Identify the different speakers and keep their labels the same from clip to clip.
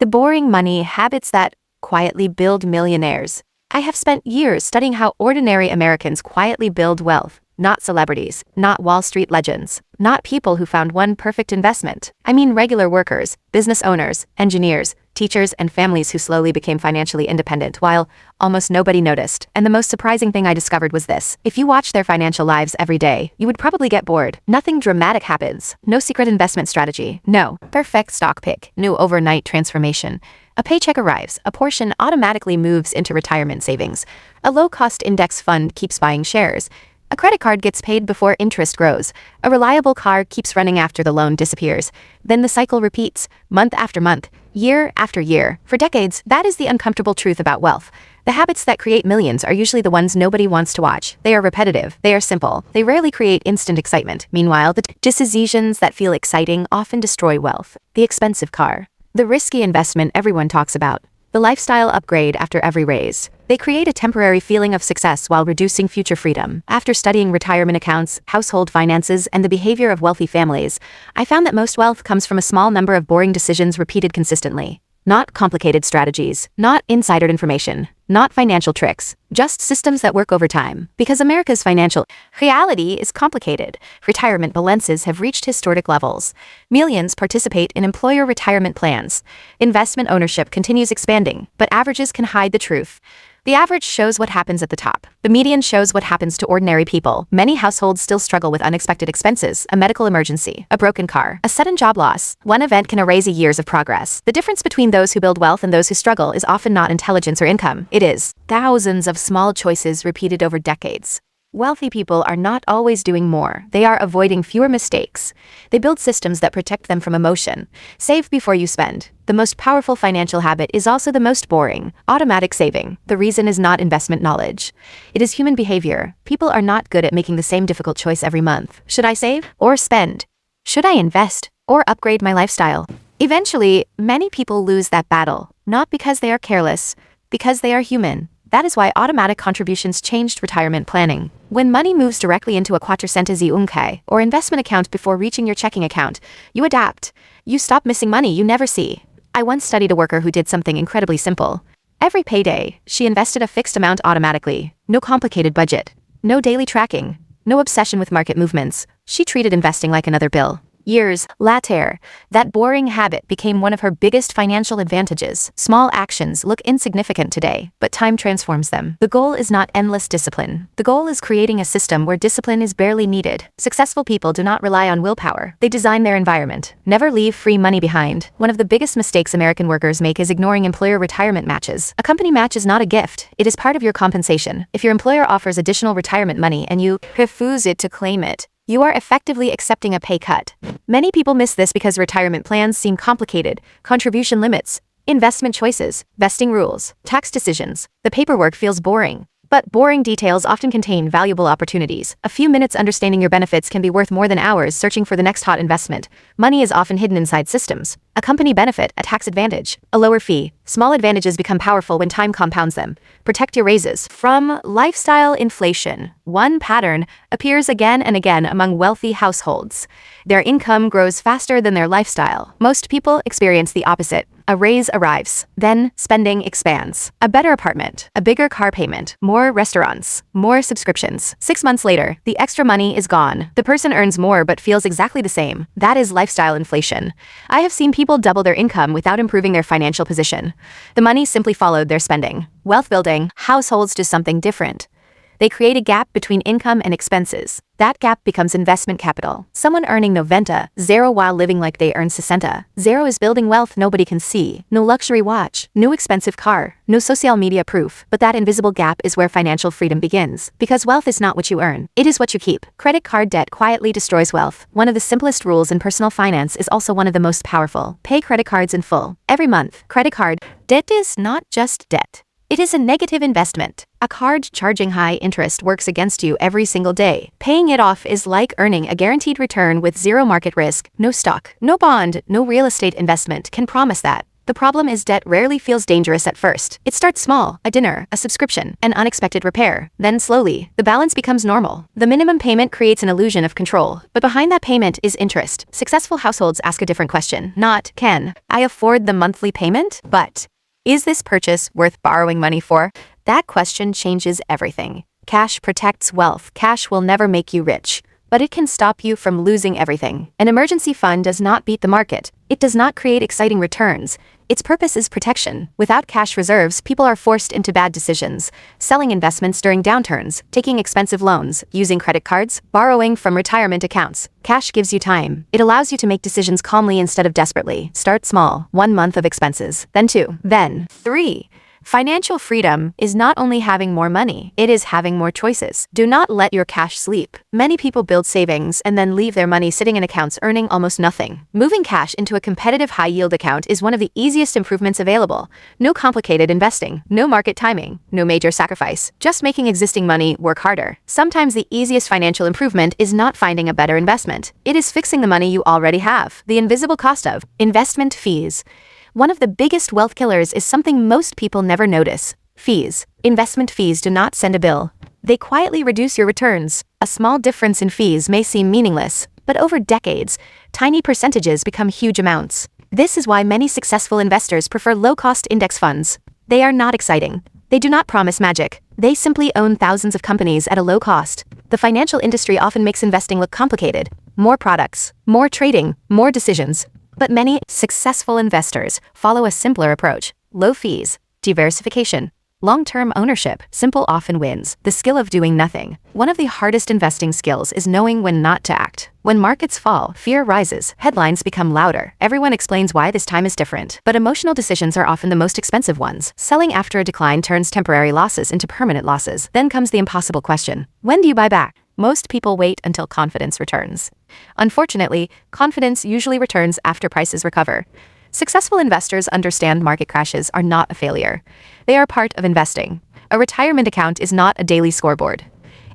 Speaker 1: The boring money habits that quietly build millionaires. I have spent years studying how ordinary Americans quietly build wealth. Not celebrities, not Wall Street legends, not people who found one perfect investment. I mean regular workers, business owners, engineers, teachers, and families who slowly became financially independent while almost nobody noticed. And the most surprising thing I discovered was this. If you watch their financial lives every day, you would probably get bored. Nothing dramatic happens. No secret investment strategy. No perfect stock pick. No overnight transformation. A paycheck arrives, a portion automatically moves into retirement savings. A low-cost index fund keeps buying shares. A credit card gets paid before interest grows. A reliable car keeps running after the loan disappears. Then the cycle repeats, month after month, year after year. For decades, that is the uncomfortable truth about wealth. The habits that create millions are usually the ones nobody wants to watch. They are repetitive. They are simple. They rarely create instant excitement. Meanwhile, the decisions that feel exciting often destroy wealth. The expensive car. The risky investment everyone talks about. The lifestyle upgrade after every raise. They create a temporary feeling of success while reducing future freedom. After studying retirement accounts, household finances, and the behavior of wealthy families, I found that most wealth comes from a small number of boring decisions repeated consistently. Not complicated strategies, not insider information, not financial tricks, just systems that work over time. Because America's financial reality is complicated, retirement balances have reached historic levels. Millions participate in employer retirement plans. Investment ownership continues expanding, but averages can hide the truth. The average shows what happens at the top. The median shows what happens to ordinary people. Many households still struggle with unexpected expenses, a medical emergency, a broken car, a sudden job loss. One event can erase years of progress. The difference between those who build wealth and those who struggle is often not intelligence or income. It is thousands of small choices repeated over decades. Wealthy people are not always doing more. They are avoiding fewer mistakes. They build systems that protect them from emotion. Save before you spend. The most powerful financial habit is also the most boring. Automatic saving. The reason is not investment knowledge. It is human behavior. People are not good at making the same difficult choice every month. Should I save or spend? Should I invest or upgrade my lifestyle? Eventually, many people lose that battle, not because they are careless, because they are human. That is why automatic contributions changed retirement planning. When money moves directly into a quattrocentesi unke or investment account before reaching your checking account, you adapt. You stop missing money you never see. I once studied a worker who did something incredibly simple. Every payday, she invested a fixed amount automatically. No complicated budget. No daily tracking. No obsession with market movements. She treated investing like another bill. Years later, that boring habit became one of her biggest financial advantages. Small actions look insignificant today, but time transforms them. The goal is not endless discipline. The goal is creating a system where discipline is barely needed. Successful people do not rely on willpower. They design their environment. Never leave free money behind. One of the biggest mistakes American workers make is ignoring employer retirement matches. A company match is not a gift. It is part of your compensation. If your employer offers additional retirement money and you refuse to claim it, you are effectively accepting a pay cut. Many people miss this because retirement plans seem complicated. Contribution limits, investment choices, vesting rules, tax decisions. The paperwork feels boring. But boring details often contain valuable opportunities. A few minutes understanding your benefits can be worth more than hours searching for the next hot investment. Money is often hidden inside systems. A company benefit, a tax advantage, a lower fee. Small advantages become powerful when time compounds them. Protect your raises from lifestyle inflation. One pattern appears again and again among wealthy households. Their income grows faster than their lifestyle. Most people experience the opposite. A raise arrives, then spending expands. A better apartment, a bigger car payment, more restaurants, more subscriptions. 6 months later, the extra money is gone. The person earns more but feels exactly the same. That is lifestyle inflation. I have seen people double their income without improving their financial position. The money simply followed their spending. Wealth building, households do something different. They create a gap between income and expenses. That gap becomes investment capital. Someone earning 90,000 while living like they earn 60,000 is building wealth nobody can see. No luxury watch, no expensive car, no social media proof. But that invisible gap is where financial freedom begins. Because wealth is not what you earn, it is what you keep. Credit card debt quietly destroys wealth. One of the simplest rules in personal finance is also one of the most powerful. Pay credit cards in full. Every month, credit card debt is not just debt. It is a negative investment. A card charging high interest works against you every single day. Paying it off is like earning a guaranteed return with zero market risk. No stock, no bond, no real estate investment can promise that. The problem is debt rarely feels dangerous at first. It starts small, a dinner, a subscription, an unexpected repair. Then slowly, the balance becomes normal. The minimum payment creates an illusion of control, but behind that payment is interest. Successful households ask a different question, not, can I afford the monthly payment? But, is this purchase worth borrowing money for? That question changes everything. Cash protects wealth. Cash will never make you rich, but it can stop you from losing everything. An emergency fund does not beat the market. It does not create exciting returns. Its purpose is protection. Without cash reserves, people are forced into bad decisions, selling investments during downturns, taking expensive loans, using credit cards, borrowing from retirement accounts. Cash gives you time. It allows you to make decisions calmly instead of desperately. Start small, 1 month of expenses, then 2, then 3. Financial freedom is not only having more money, it is having more choices. Do not let your cash sleep. Many people build savings and then leave their money sitting in accounts earning almost nothing. Moving cash into a competitive high-yield account is one of the easiest improvements available. No complicated investing, no market timing, no major sacrifice, just making existing money work harder. Sometimes the easiest financial improvement is not finding a better investment. It is fixing the money you already have. The invisible cost of investment fees. One of the biggest wealth killers is something most people never notice: fees. Investment fees do not send a bill. They quietly reduce your returns. A small difference in fees may seem meaningless, but over decades, tiny percentages become huge amounts. This is why many successful investors prefer low-cost index funds. They are not exciting. They do not promise magic. They simply own thousands of companies at a low cost. The financial industry often makes investing look complicated. More products, more trading, more decisions. But many successful investors follow a simpler approach: low fees, diversification, long-term ownership. Simple often wins. The skill of doing nothing. One of the hardest investing skills is knowing when not to act. When markets fall, fear rises, headlines become louder. Everyone explains why this time is different. But emotional decisions are often the most expensive ones. Selling after a decline turns temporary losses into permanent losses. Then comes the impossible question: when do you buy back? Most people wait until confidence returns. Unfortunately, confidence usually returns after prices recover. Successful investors understand market crashes are not a failure. They are part of investing. A retirement account is not a daily scoreboard.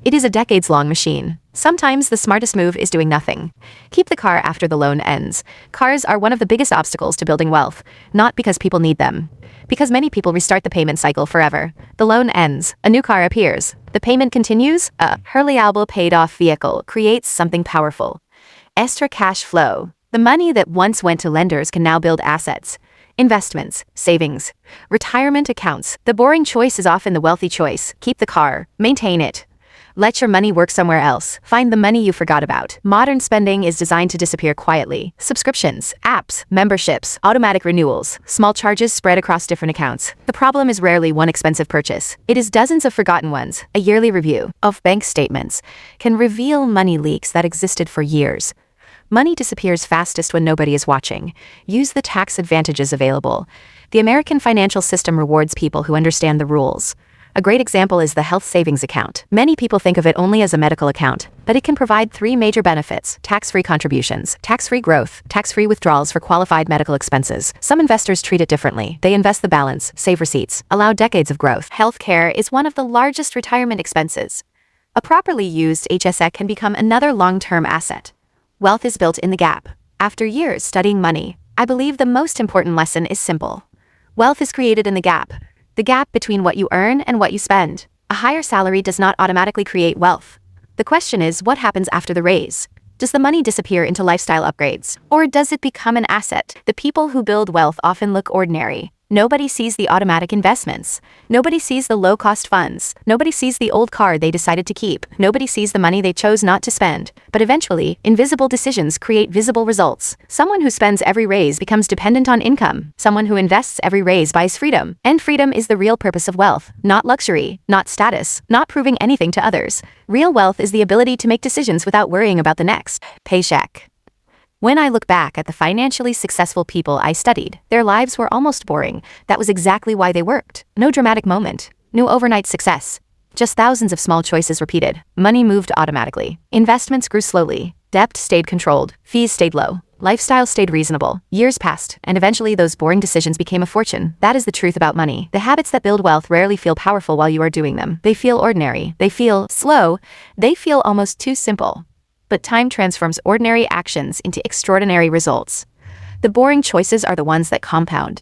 Speaker 1: It is a decades-long machine. Sometimes the smartest move is doing nothing. Keep the car after the loan ends. Cars are one of the biggest obstacles to building wealth, not because people need them. Because many people restart the payment cycle forever. The loan ends, a new car appears. The payment continues. A reliable paid-off vehicle creates something powerful: extra cash flow. The money that once went to lenders can now build assets, investments, savings, retirement accounts. The boring choice is often the wealthy choice. Keep the car, maintain it. Let your money work somewhere else. Find the money you forgot about. Modern spending is designed to disappear quietly. Subscriptions, apps, memberships, automatic renewals, small charges spread across different accounts. The problem is rarely one expensive purchase. It is dozens of forgotten ones. A yearly review of bank statements can reveal money leaks that existed for years. Money disappears fastest when nobody is watching. Use the tax advantages available. The American financial system rewards people who understand the rules. A great example is the health savings account. Many people think of it only as a medical account, but it can provide 3 major benefits: tax-free contributions, tax-free growth, tax-free withdrawals for qualified medical expenses. Some investors treat it differently. They invest the balance, save receipts, allow decades of growth. Healthcare is one of the largest retirement expenses. A properly used HSA can become another long-term asset. Wealth is built in the gap. After years studying money, I believe the most important lesson is simple. Wealth is created in the gap between what you earn and what you spend. A higher salary does not automatically create wealth. The question is, what happens after the raise? Does the money disappear into lifestyle upgrades, or does it become an asset? The people who build wealth often look ordinary. Nobody sees the automatic investments. Nobody sees the low-cost funds. Nobody sees the old car they decided to keep. Nobody sees the money they chose not to spend. But eventually, invisible decisions create visible results. Someone who spends every raise becomes dependent on income. Someone who invests every raise buys freedom. And freedom is the real purpose of wealth. Not luxury, not status, not proving anything to others. Real wealth is the ability to make decisions without worrying about the next paycheck. When I look back at the financially successful people I studied, their lives were almost boring. That was exactly why they worked. No dramatic moment, no overnight success. Just thousands of small choices repeated. Money moved automatically. Investments grew slowly. Debt stayed controlled. Fees stayed low. Lifestyle stayed reasonable. Years passed, and eventually those boring decisions became a fortune. That is the truth about money. The habits that build wealth rarely feel powerful while you are doing them. They feel ordinary. They feel slow. They feel almost too simple. But time transforms ordinary actions into extraordinary results. The boring choices are the ones that compound.